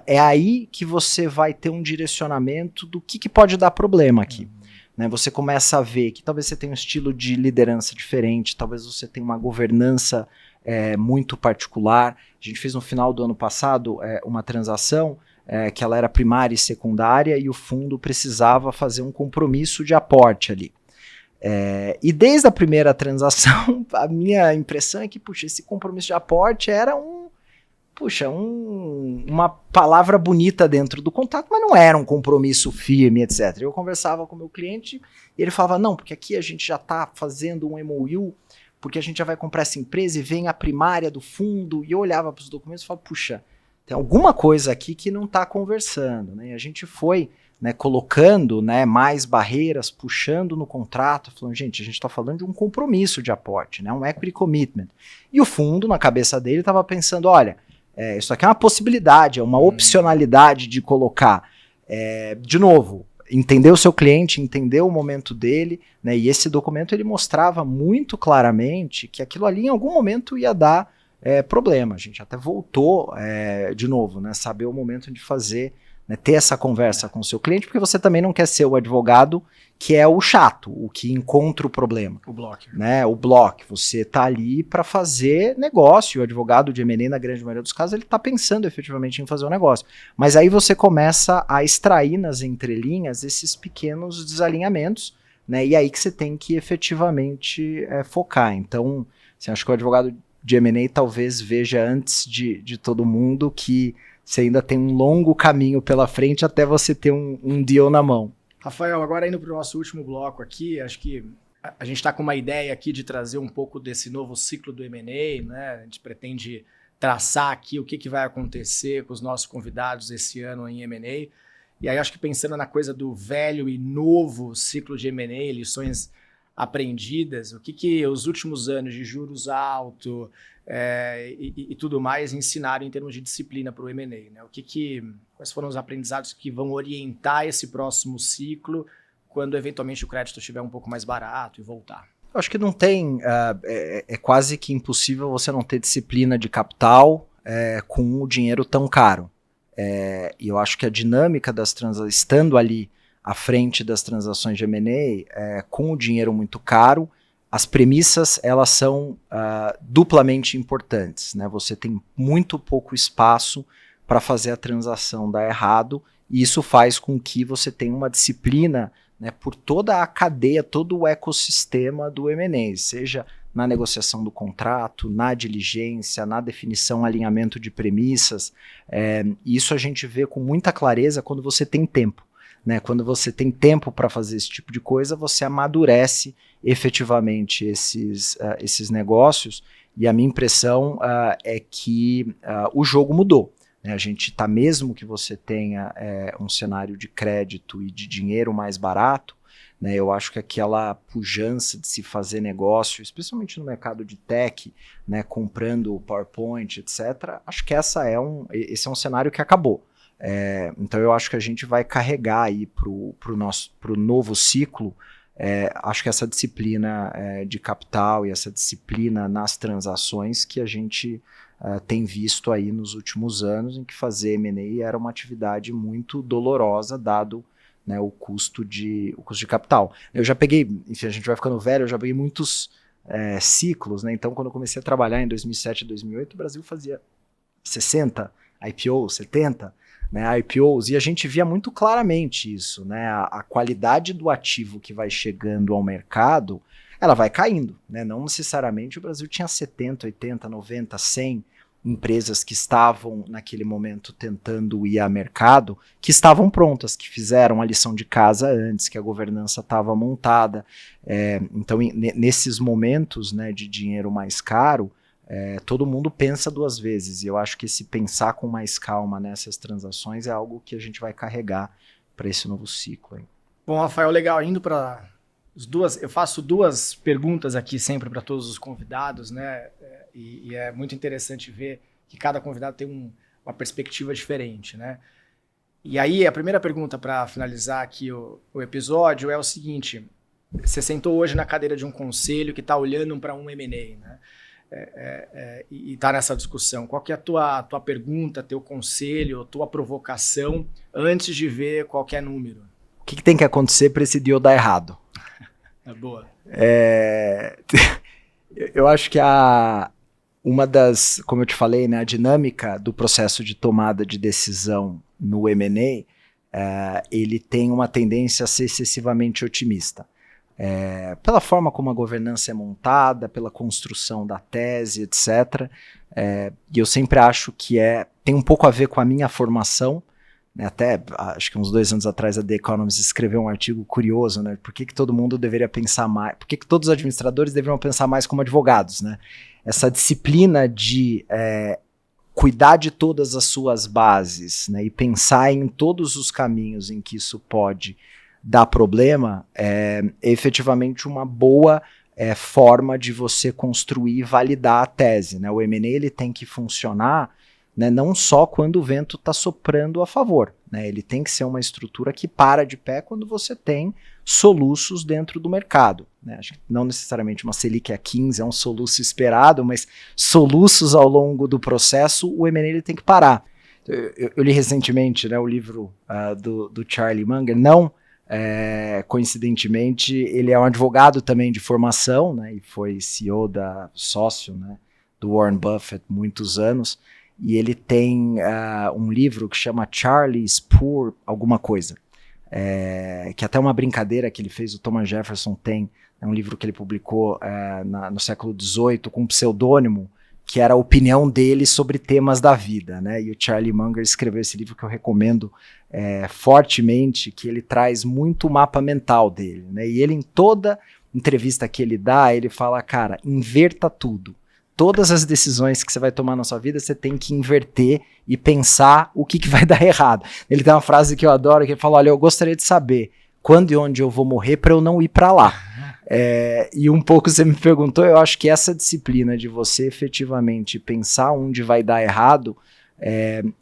é aí que você vai ter um direcionamento do que pode dar problema aqui. Né? Você começa a ver que talvez você tenha um estilo de liderança diferente, talvez você tenha uma governança muito particular. A gente fez no final do ano passado uma transação que ela era primária e secundária e o fundo precisava fazer um compromisso de aporte ali. E desde a primeira transação, a minha impressão é que, puxa, esse compromisso de aporte era uma palavra bonita dentro do contrato, mas não era um compromisso firme, etc. Eu conversava com o meu cliente e ele falava, não, porque aqui a gente já está fazendo um MOU, porque a gente já vai comprar essa empresa e vem a primária do fundo, e eu olhava para os documentos e falava, puxa, tem alguma coisa aqui que não está conversando, né? E a gente foi, né, colocando, né, mais barreiras, puxando no contrato, falando, gente, a gente está falando de um compromisso de aporte, né, um equity commitment. E o fundo, na cabeça dele, estava pensando, olha, isso aqui é uma possibilidade, é uma opcionalidade de colocar. De novo, entender o seu cliente, entender o momento dele, né, e esse documento ele mostrava muito claramente que aquilo ali em algum momento ia dar problema. A gente até voltou de novo, né, saber o momento de fazer, né, ter essa conversa com o seu cliente, porque você também não quer ser o advogado que é o chato, o que encontra o problema. O blocker. Né, o block. Você está ali para fazer negócio. O advogado de M&A, na grande maioria dos casos, ele está pensando efetivamente em fazer um negócio. Mas aí você começa a extrair nas entrelinhas esses pequenos desalinhamentos, né, e aí que você tem que efetivamente focar. Então, assim, acho que o advogado de M&A talvez veja antes de todo mundo que você ainda tem um longo caminho pela frente até você ter um deal na mão. Rafael, agora indo para o nosso último bloco aqui, acho que a gente está com uma ideia aqui de trazer um pouco desse novo ciclo do M&A, né? A gente pretende traçar aqui o que vai acontecer com os nossos convidados esse ano em M&A. E aí acho que pensando na coisa do velho e novo ciclo de M&A, lições aprendidas, o que os últimos anos de juros altos e tudo mais ensinaram em termos de disciplina para o M&A, né? Quais foram os aprendizados que vão orientar esse próximo ciclo quando eventualmente o crédito estiver um pouco mais barato e voltar? Eu acho que não tem, é quase que impossível você não ter disciplina de capital com o dinheiro tão caro. E eu acho que a dinâmica das transações, estando ali à frente das transações de M&A, com o dinheiro muito caro, as premissas elas são duplamente importantes, né? Você tem muito pouco espaço para fazer a transação dar errado, e isso faz com que você tenha uma disciplina, né, por toda a cadeia, todo o ecossistema do M&A, seja na negociação do contrato, na diligência, na definição, alinhamento de premissas. Isso a gente vê com muita clareza quando você tem tempo. Né? Quando você tem tempo para fazer esse tipo de coisa, você amadurece efetivamente esses negócios, e a minha impressão é que o jogo mudou. Né? A gente está, mesmo que você tenha um cenário de crédito e de dinheiro mais barato, né? Eu acho que aquela pujança de se fazer negócio, especialmente no mercado de tech, né, comprando PowerPoint, etc., acho que esse é um cenário que acabou. Então eu acho que a gente vai carregar aí pro novo ciclo. Acho que essa disciplina de capital e essa disciplina nas transações que a gente tem visto aí nos últimos anos, em que fazer M&A era uma atividade muito dolorosa, dado, né, o custo de capital. Eu já peguei, enfim, a gente vai ficando velho, eu já peguei muitos ciclos, né? Então quando eu comecei a trabalhar em 2007 e 2008, o Brasil fazia 60 IPOs, 70, né, IPOs, e a gente via muito claramente isso, né, a qualidade do ativo que vai chegando ao mercado, ela vai caindo, né, não necessariamente o Brasil tinha 70, 80, 90, 100 empresas que estavam naquele momento tentando ir a mercado, que estavam prontas, que fizeram a lição de casa antes, que a governança estava montada. Então nesses momentos, né, de dinheiro mais caro, todo mundo pensa duas vezes, e eu acho que esse pensar com mais calma nessas transações é algo que a gente vai carregar para esse novo ciclo. Hein? Bom, Rafael, legal, indo para eu faço duas perguntas aqui sempre para todos os convidados, né? E é muito interessante ver que cada convidado tem uma perspectiva diferente, né? E aí, a primeira pergunta para finalizar aqui o episódio é o seguinte: você sentou hoje na cadeira de um conselho que está olhando para um M&A, né? E está nessa discussão. Qual que é a tua pergunta, teu conselho, tua provocação antes de ver qualquer número? O que tem que acontecer para esse deal dar errado? Boa. Eu acho que uma das, como eu te falei, né, a dinâmica do processo de tomada de decisão no M&A, ele tem uma tendência a ser excessivamente otimista. Pela forma como a governança é montada, pela construção da tese, etc. E eu sempre acho que tem um pouco a ver com a minha formação, né? Até acho que uns 2 anos atrás a The Economist escreveu um artigo curioso, né? Por que todo mundo deveria pensar mais, por que todos os administradores deveriam pensar mais como advogados, né? Essa disciplina de cuidar de todas as suas bases, né? E pensar em todos os caminhos em que isso pode dar problema, é efetivamente uma boa forma de você construir e validar a tese, né? O M&A ele tem que funcionar, né, não só quando o vento está soprando a favor, né? Ele tem que ser uma estrutura que para de pé quando você tem soluços dentro do mercado, né? Acho que não necessariamente uma Selic a 15 é um soluço esperado, mas soluços ao longo do processo, o M&A ele tem que parar. Eu li recentemente, né, o livro do Charlie Munger, coincidentemente, ele é um advogado também de formação, né, e foi CEO sócio, né, do Warren Buffett muitos anos, e ele tem um livro que chama Charlie's Poor alguma coisa, que até uma brincadeira que ele fez, o Thomas Jefferson tem, é um livro que ele publicou no século XVIII com um pseudônimo, que era a opinião dele sobre temas da vida, né? E o Charlie Munger escreveu esse livro que eu recomendo fortemente, que ele traz muito o mapa mental dele, né? E ele, em toda entrevista que ele dá, ele fala, cara, inverta tudo. Todas as decisões que você vai tomar na sua vida, você tem que inverter e pensar o que vai dar errado. Ele tem uma frase que eu adoro, que ele fala, olha, eu gostaria de saber quando e onde eu vou morrer para eu não ir para lá. E um pouco você me perguntou, eu acho que essa disciplina de você efetivamente pensar onde vai dar errado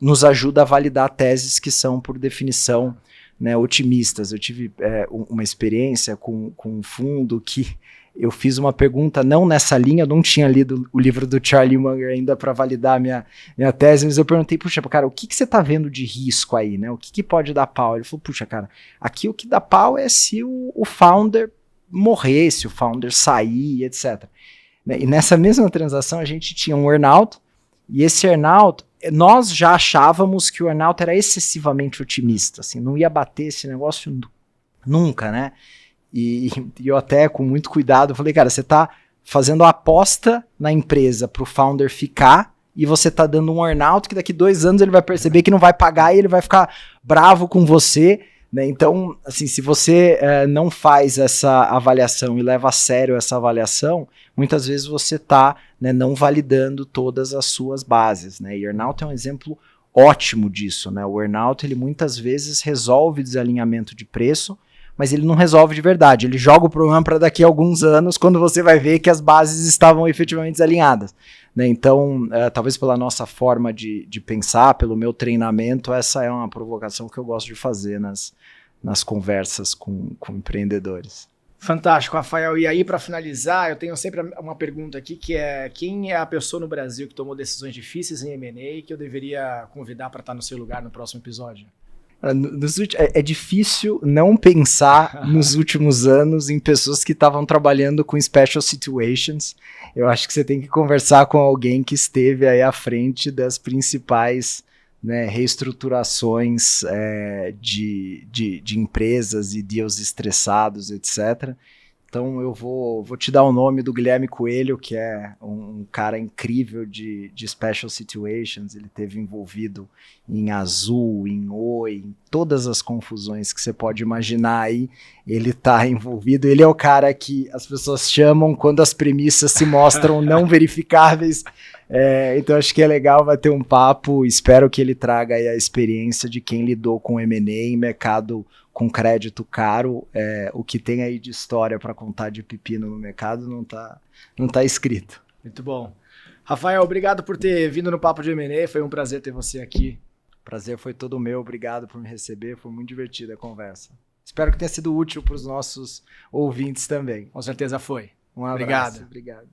nos ajuda a validar teses que são, por definição, né, otimistas. Eu tive uma experiência com um fundo que eu fiz uma pergunta não nessa linha, eu não tinha lido o livro do Charlie Munger ainda para validar minha tese, mas eu perguntei, puxa, cara, o que você tá vendo de risco aí, né? O que pode dar pau? Ele falou, puxa, cara, aqui o que dá pau é se o founder morrer, se o founder sair, etc. E nessa mesma transação a gente tinha um earn-out, e esse earn-out, nós já achávamos que o earn-out era excessivamente otimista, assim, não ia bater esse negócio nunca, né? E eu até, com muito cuidado, falei, cara, você tá fazendo a aposta na empresa pro founder ficar e você tá dando um earn-out que daqui 2 anos ele vai perceber que não vai pagar e ele vai ficar bravo com você, né? Então, assim, se você não faz essa avaliação e leva a sério essa avaliação, muitas vezes você tá, né, não validando todas as suas bases, né? E earn-out é um exemplo ótimo disso, né? O earn-out, ele muitas vezes resolve desalinhamento de preço, mas ele não resolve de verdade. Ele joga o problema para daqui a alguns anos, quando você vai ver que as bases estavam efetivamente desalinhadas. Né? Então, talvez pela nossa forma de pensar, pelo meu treinamento, essa é uma provocação que eu gosto de fazer nas conversas com empreendedores. Fantástico, Rafael. E aí, para finalizar, eu tenho sempre uma pergunta aqui, que é: quem é a pessoa no Brasil que tomou decisões difíceis em M&A que eu deveria convidar para estar no seu lugar no próximo episódio? É difícil não pensar nos últimos anos em pessoas que estavam trabalhando com special situations. Eu acho que você tem que conversar com alguém que esteve aí à frente das principais, né, reestruturações de empresas e deals estressados, etc. Então eu vou te dar o nome do Guilherme Coelho, que é um cara incrível de special situations. Ele teve envolvido em Azul, em Oi, em todas as confusões que você pode imaginar aí. Ele está envolvido. Ele é o cara que as pessoas chamam quando as premissas se mostram não verificáveis. Então acho que é legal bater um papo. Espero que ele traga aí a experiência de quem lidou com M&A em mercado com crédito caro. O que tem aí de história para contar de pepino no mercado não tá escrito. Muito bom. Rafael, obrigado por ter vindo no Papo de M&A, foi um prazer ter você aqui. Prazer foi todo meu, obrigado por me receber, foi muito divertida a conversa. Espero que tenha sido útil para os nossos ouvintes também. Com certeza foi. Um abraço. Obrigado.